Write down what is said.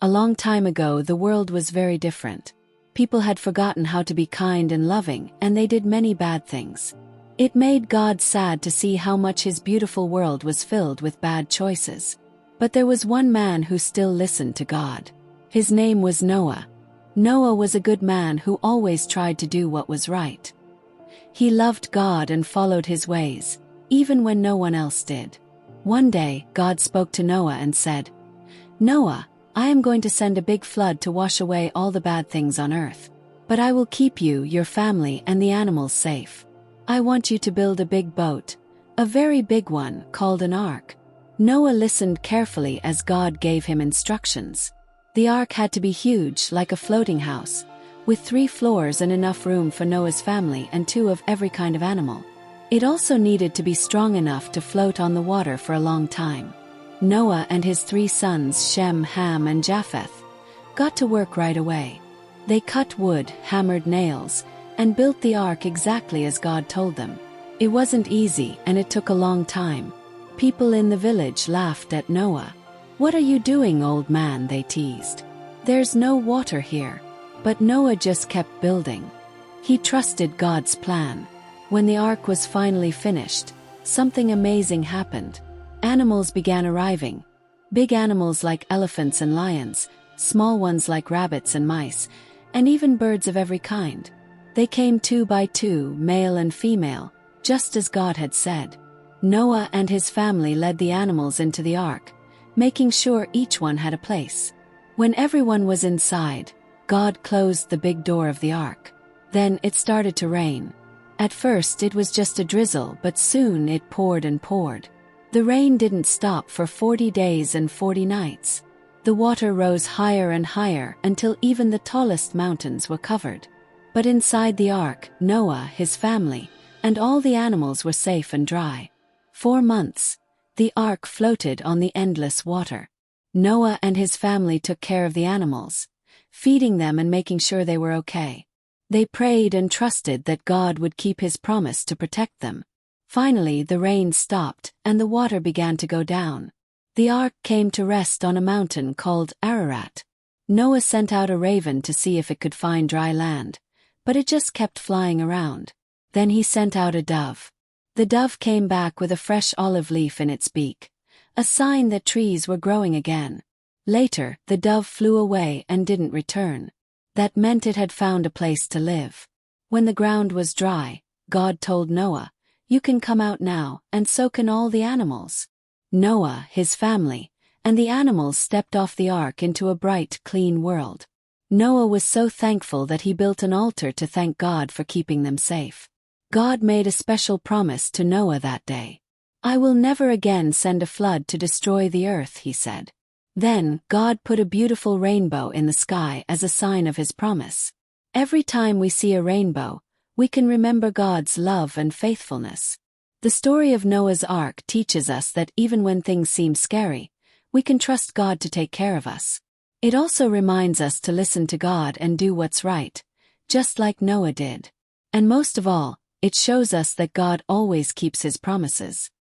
A long time ago, the world was very different. People had forgotten how to be kind and loving, and they did many bad things. It made God sad to see how much his beautiful world was filled with bad choices. But there was one man who still listened to God. His name was Noah. Noah was a good man who always tried to do what was right. He loved God and followed his ways, even when no one else did. One day, God spoke to Noah and said, "Noah, I am going to send a big flood to wash away all the bad things on earth. But I will keep you, your family, and the animals safe. I want you to build a big boat, a very big one, called an ark." Noah listened carefully as God gave him instructions. The ark had to be huge, like a floating house, with 3 floors and enough room for Noah's family and 2 of every kind of animal. It also needed to be strong enough to float on the water for a long time. Noah and his 3 sons, Shem, Ham, and Japheth, got to work right away. They cut wood, hammered nails, and built the ark exactly as God told them. It wasn't easy, and it took a long time. People in the village laughed at Noah. "What are you doing, old man?" they teased. "There's no water here." But Noah just kept building. He trusted God's plan. When the ark was finally finished, something amazing happened. Animals began arriving. Big animals like elephants and lions, small ones like rabbits and mice, and even birds of every kind. They came 2 by 2, male and female, just as God had said. Noah and his family led the animals into the ark, making sure each one had a place. When everyone was inside, God closed the big door of the ark. Then it started to rain. At first it was just a drizzle, but soon it poured and poured. The rain didn't stop for 40 days and 40 nights. The water rose higher and higher until even the tallest mountains were covered. But inside the ark, Noah, his family, and all the animals were safe and dry. 4 months, the ark floated on the endless water. Noah and his family took care of the animals, feeding them and making sure they were okay. They prayed and trusted that God would keep his promise to protect them. Finally, the rain stopped and the water began to go down. The ark came to rest on a mountain called Ararat. Noah sent out a raven to see if it could find dry land, but it just kept flying around. Then he sent out a dove. The dove came back with a fresh olive leaf in its beak, a sign that trees were growing again. Later, the dove flew away and didn't return. That meant it had found a place to live. When the ground was dry, God told Noah, "You can come out now, and so can all the animals." Noah, his family, and the animals stepped off the ark into a bright, clean world. Noah was so thankful that he built an altar to thank God for keeping them safe. God made a special promise to Noah that day. "I will never again send a flood to destroy the earth," he said. Then, God put a beautiful rainbow in the sky as a sign of his promise. Every time we see a rainbow, we can remember God's love and faithfulness. The story of Noah's Ark teaches us that even when things seem scary, we can trust God to take care of us. It also reminds us to listen to God and do what's right, just like Noah did. And most of all, it shows us that God always keeps his promises.